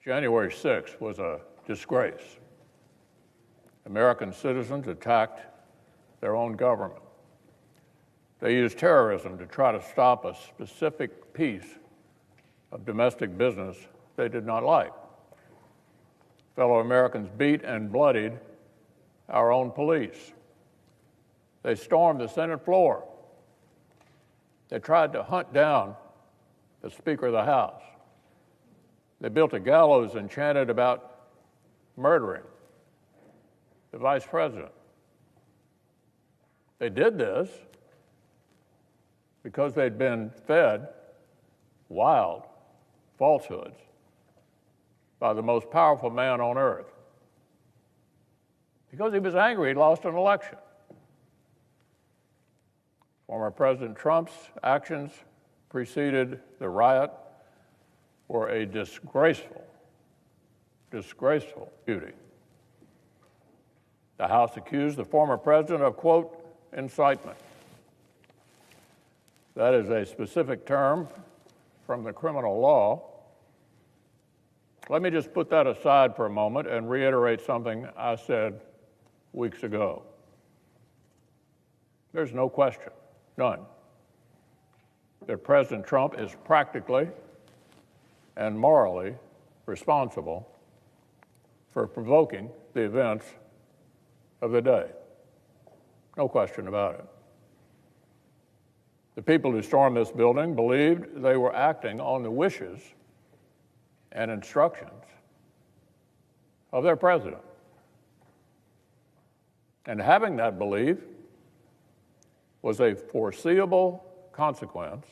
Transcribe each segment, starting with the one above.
January 6th was a disgrace. American citizens attacked their own government. They used terrorism to try to stop a specific piece of domestic business they did not like. Fellow Americans beat and bloodied our own police. They stormed the Senate floor. They tried to hunt down the Speaker of the House. They built a gallows and chanted about murdering the Vice President. They did this because they'd been fed wild falsehoods by the most powerful man on earth. Because he was angry he'd lost an election. Former President Trump's actions preceded the riot were a disgraceful duty. The House accused the former president of, quote, incitement. That is a specific term from the criminal law. Let me just put that aside for a moment and reiterate something I said weeks ago. There's no question, none, that President Trump is practically and morally responsible for provoking the events of the day. No question about it. The people who stormed this building believed they were acting on the wishes and instructions of their president. And having that belief was a foreseeable consequence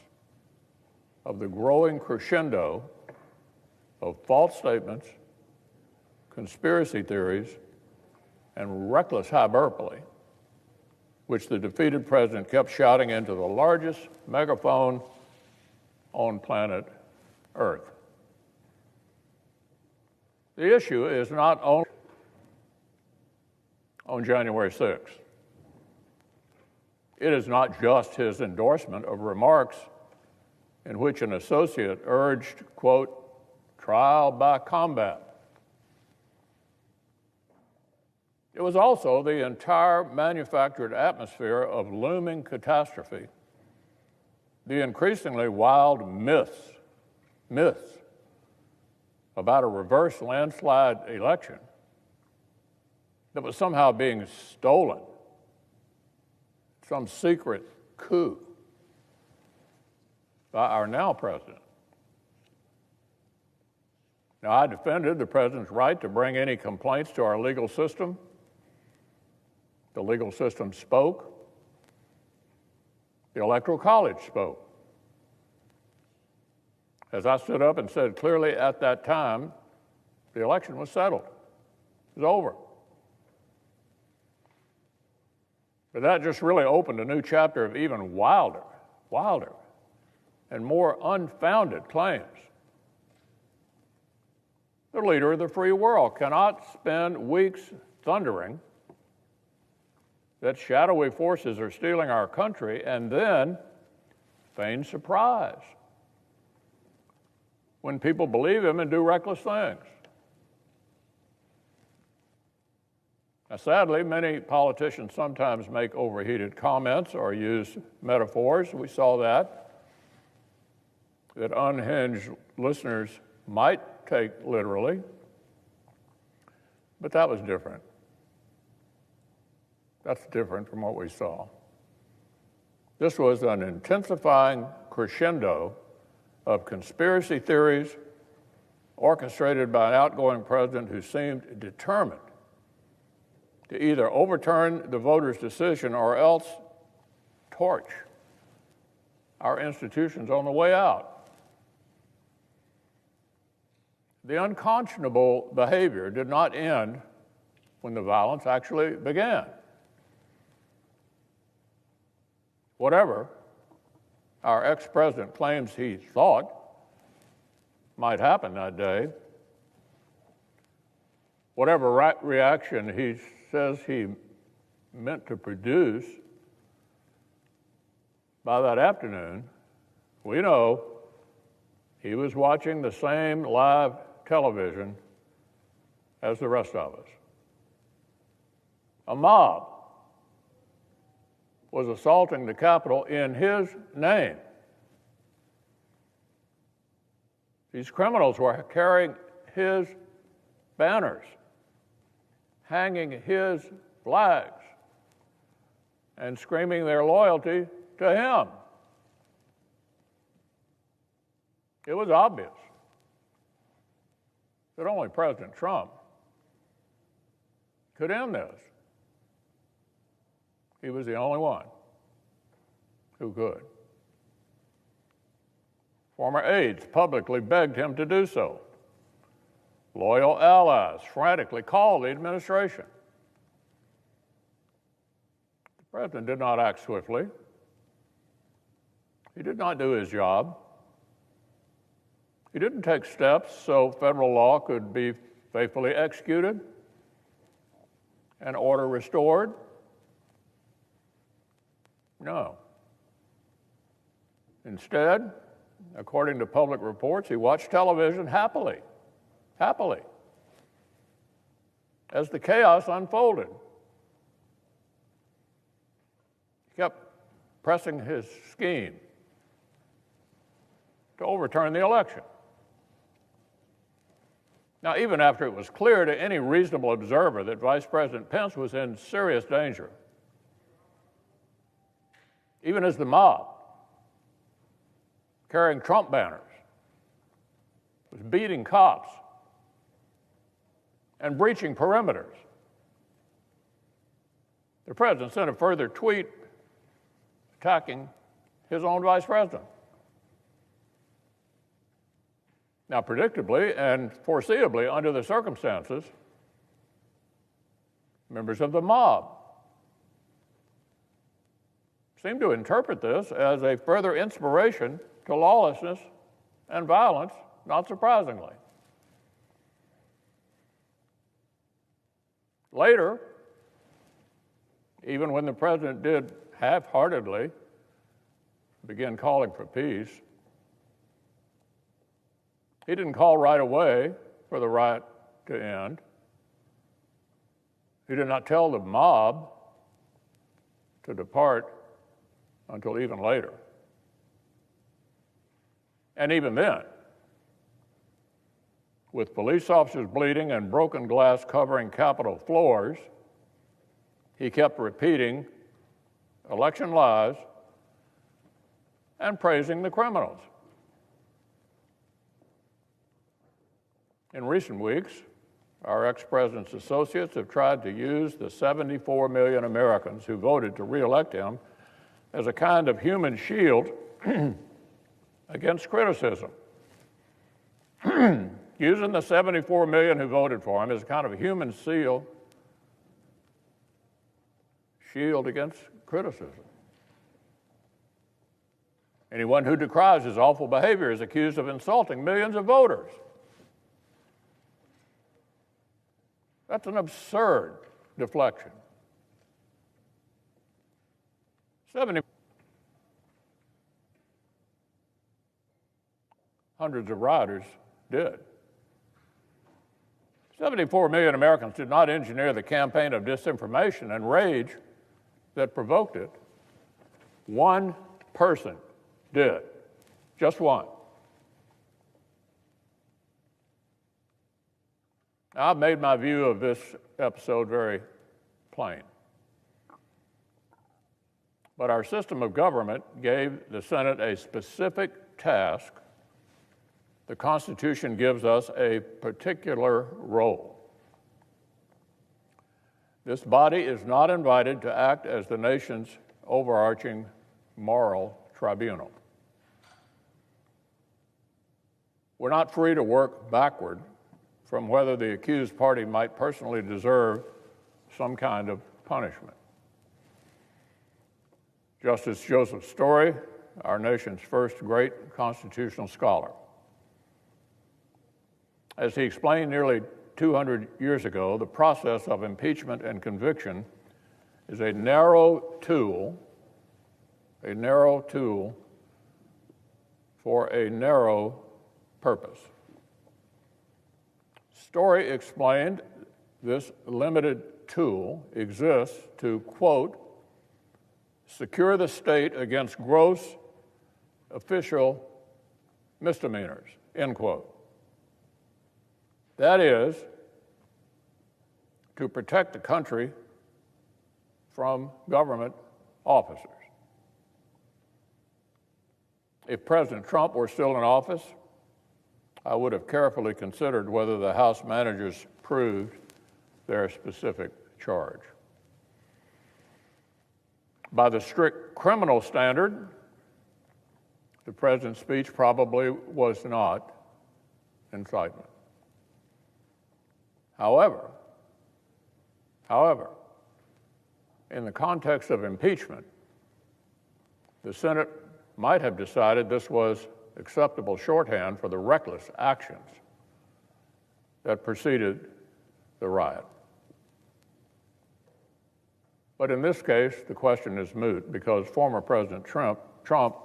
of the growing crescendo of false statements, conspiracy theories, and reckless hyperbole, which the defeated president kept shouting into the largest megaphone on planet Earth. The issue is not only on January 6th. It is not just his endorsement of remarks in which an associate urged, quote, trial by combat. It was also the entire manufactured atmosphere of looming catastrophe, the increasingly wild myths about a reverse landslide election that was somehow being stolen, some secret coup by our now president. Now, I defended the president's right to bring any complaints to our legal system. The legal system spoke. The Electoral College spoke. As I stood up and said clearly at that time, the election was settled. It was over. But that just really opened a new chapter of even wilder and more unfounded claims. The leader of the free world cannot spend weeks thundering that shadowy forces are stealing our country and then feign surprise when people believe him and do reckless things. Now, sadly, many politicians sometimes make overheated comments or use metaphors. We saw that unhinged listeners might take literally, but that was different. That's different from what we saw. This was an intensifying crescendo of conspiracy theories orchestrated by an outgoing president who seemed determined to either overturn the voters' decision or else torch our institutions on the way out. The unconscionable behavior did not end when the violence actually began. Whatever our ex-president claims he thought might happen that day, whatever reaction he says he meant to produce, by that afternoon, we know he was watching the same live television as the rest of us. A mob was assaulting the Capitol in his name. These criminals were carrying his banners, hanging his flags, and screaming their loyalty to him. It was obvious that only President Trump could end this. He was the only one who could. Former aides publicly begged him to do so. Loyal allies frantically called the administration. The president did not act swiftly. He did not do his job. He didn't take steps so federal law could be faithfully executed and order restored. No. Instead, according to public reports, he watched television happily, as the chaos unfolded. He kept pressing his scheme to overturn the election. Now, even after it was clear to any reasonable observer that Vice President Pence was in serious danger, even as the mob, carrying Trump banners, was beating cops and breaching perimeters, the president sent a further tweet attacking his own vice president. Now, predictably and foreseeably under the circumstances, members of the mob seem to interpret this as a further inspiration to lawlessness and violence, not surprisingly. Later, even when the president did half-heartedly begin calling for peace, he didn't call right away for the riot to end. He did not tell the mob to depart until even later. And even then, with police officers bleeding and broken glass covering Capitol floors, he kept repeating election lies and praising the criminals. In recent weeks, our ex-president's associates have tried to use the 74 million Americans who voted to re-elect him as a kind of human shield against criticism. Using the 74 million who voted for him as a kind of a human shield against criticism. Anyone who decries his awful behavior is accused of insulting millions of voters. That's an absurd deflection. Hundreds of rioters did. 74 million Americans did not engineer the campaign of disinformation and rage that provoked it. One person did. Just one. Now, I've made my view of this episode very plain. But our system of government gave the Senate a specific task. The Constitution gives us a particular role. This body is not invited to act as the nation's overarching moral tribunal. We're not free to work backward from whether the accused party might personally deserve some kind of punishment. Justice Joseph Story, our nation's first great constitutional scholar, as he explained nearly 200 years ago, the process of impeachment and conviction is a narrow tool for a narrow purpose. Story explained this limited tool exists to, quote, secure the state against gross official misdemeanors, end quote. That is, to protect the country from government officers. If President Trump were still in office, I would have carefully considered whether the House managers proved their specific charge. By the strict criminal standard, the president's speech probably was not incitement. However, in the context of impeachment, the Senate might have decided this was acceptable shorthand for the reckless actions that preceded the riot. But in this case, the question is moot because former President Trump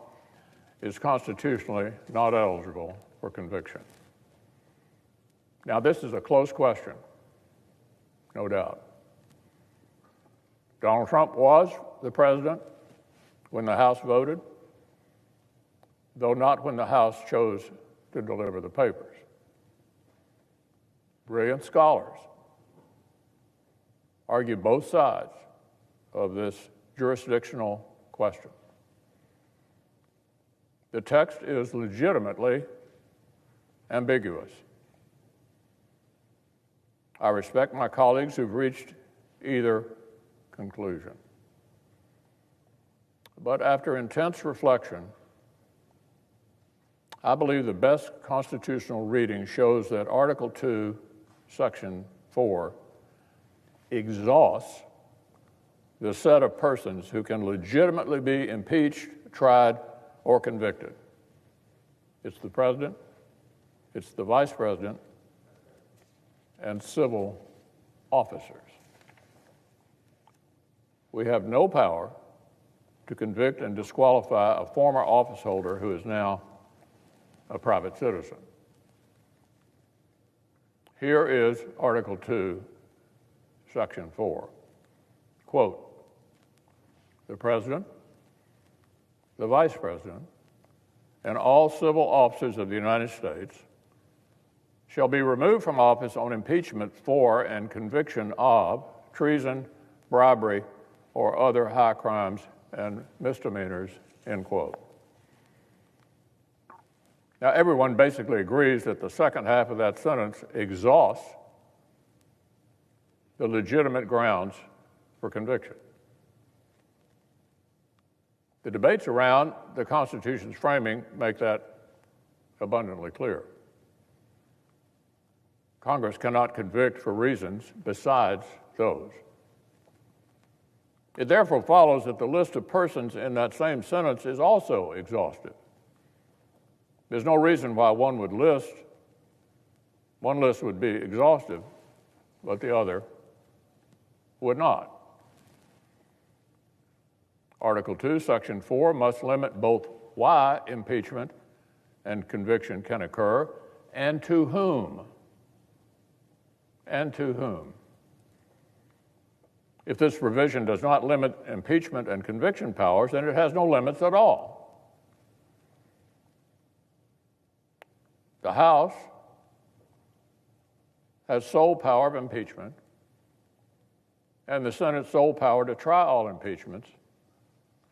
is constitutionally not eligible for conviction. Now, this is a close question, no doubt. Donald Trump was the president when the House voted, though not when the House chose to deliver the papers. Brilliant scholars argue both sides of this jurisdictional question. The text is legitimately ambiguous. I respect my colleagues who've reached either conclusion. But after intense reflection, I believe the best constitutional reading shows that Article 2, Section 4 exhausts the set of persons who can legitimately be impeached, tried, or convicted. It's the president, it's the vice president, and civil officers. We have no power to convict and disqualify a former office holder who is now a private citizen. Here is Article 2, Section 4. Quote, the president, the vice president, and all civil officers of the United States shall be removed from office on impeachment for and conviction of treason, bribery, or other high crimes and misdemeanors, end quote. Now, everyone basically agrees that the second half of that sentence exhausts the legitimate grounds for conviction. The debates around the Constitution's framing make that abundantly clear. Congress cannot convict for reasons besides those. It therefore follows that the list of persons in that same sentence is also exhaustive. There's no reason why one list would be exhaustive, but the other would not. Article 2, Section 4 must limit both why impeachment and conviction can occur and to whom. And to whom. If this provision does not limit impeachment and conviction powers, then it has no limits at all. The House has sole power of impeachment, and the Senate's sole power to try all impeachments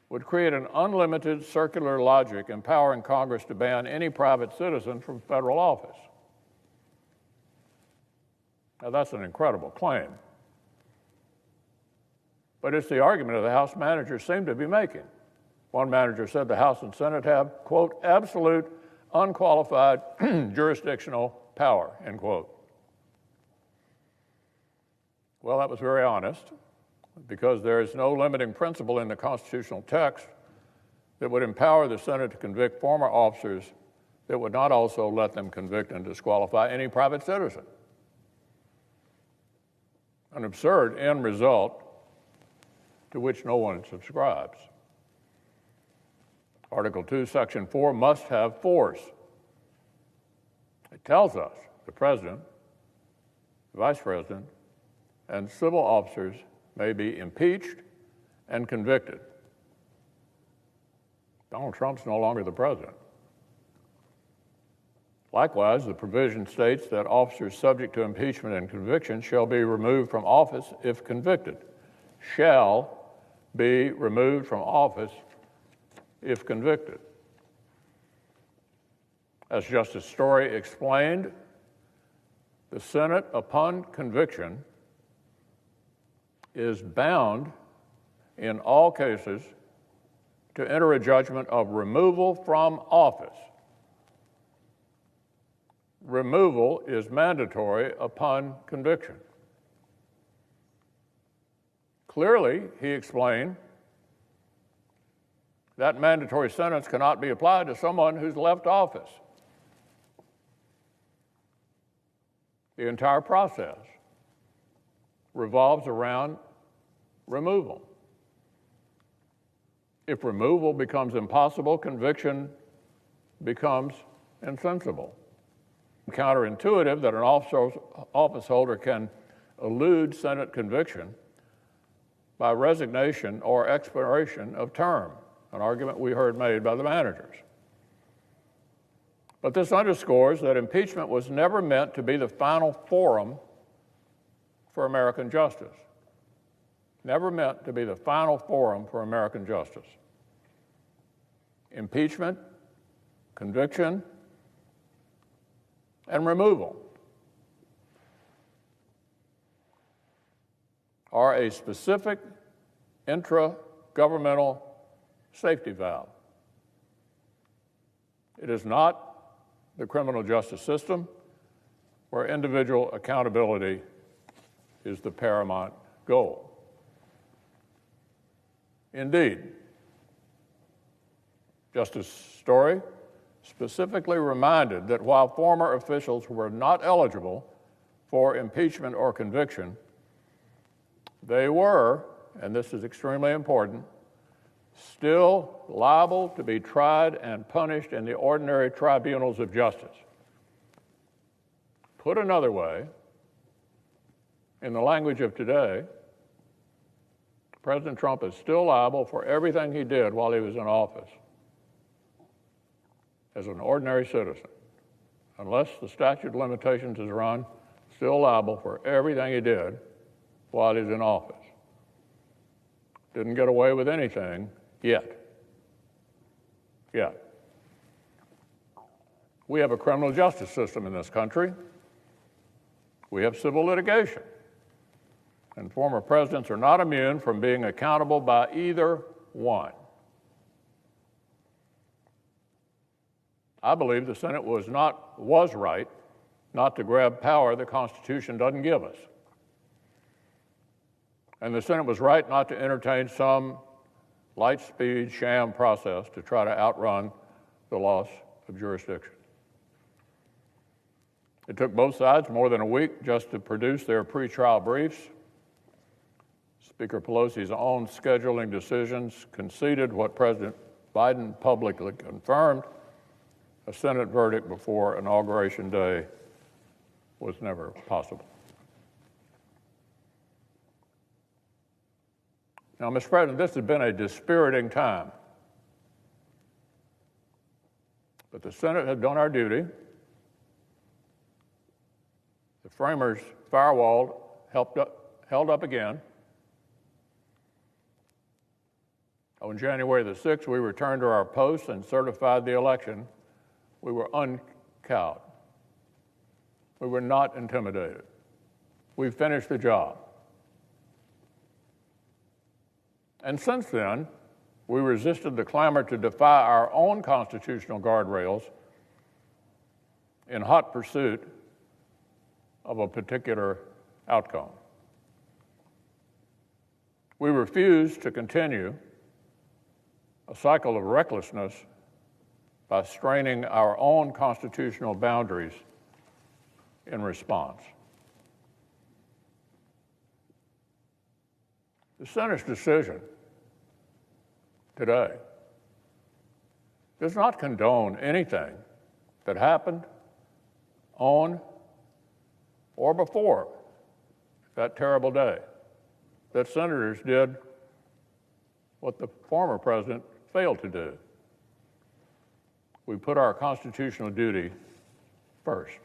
would create an unlimited circular logic empowering Congress to ban any private citizen from federal office. Now, that's an incredible claim. But it's the argument that the House managers seem to be making. One manager said the House and Senate have, quote, absolute, unqualified jurisdictional power, end quote. Well, that was very honest, because there is no limiting principle in the constitutional text that would empower the Senate to convict former officers that would not also let them convict and disqualify any private citizen. An absurd end result to which no one subscribes. Article 2, Section 4 must have force. It tells us the president, vice president, and civil officers may be impeached and convicted. Donald Trump's no longer the president. Likewise, the provision states that officers subject to impeachment and conviction shall be removed from office if convicted. Shall be removed from office if convicted. As Justice Story explained, the Senate, upon conviction, is bound in all cases to enter a judgment of removal from office. Removal is mandatory upon conviction. Clearly, he explained, that mandatory sentence cannot be applied to someone who's left office. The entire process revolves around removal. If removal becomes impossible, conviction becomes insensible. Counterintuitive that an office holder can elude Senate conviction by resignation or expiration of term, an argument we heard made by the managers. But this underscores that impeachment was never meant to be the final forum for American justice. Never meant to be the final forum for American justice. Impeachment, conviction, and removal are a specific intra-governmental safety valve. It is not the criminal justice system where individual accountability is the paramount goal. Indeed, Justice Story specifically reminded that while former officials were not eligible for impeachment or conviction, they were, and this is extremely important, still liable to be tried and punished in the ordinary tribunals of justice. Put another way, in the language of today, President Trump is still liable for everything he did while he was in office as an ordinary citizen. Unless the statute of limitations is run, still liable for everything he did while he's in office. Didn't get away with anything yet. We have a criminal justice system in this country. We have civil litigation. And former presidents are not immune from being accountable by either one. I believe the Senate was right not to grab power the Constitution doesn't give us. And the Senate was right not to entertain some light-speed sham process to try to outrun the loss of jurisdiction. It took both sides more than a week just to produce their pretrial briefs. Speaker Pelosi's own scheduling decisions conceded what President Biden publicly confirmed: a Senate verdict before Inauguration Day was never possible. Now, Mr. President, this has been a dispiriting time. But the Senate has done our duty. The framers' firewall held up again. On January the 6th, we returned to our posts and certified the election. We were uncowed. We were not intimidated. We finished the job. And since then, we resisted the clamor to defy our own constitutional guardrails in hot pursuit of a particular outcome. We refused to continue a cycle of recklessness by straining our own constitutional boundaries in response. The Senate's decision today does not condone anything that happened on or before that terrible day, that senators did what the former president failed to do. We put our constitutional duty first.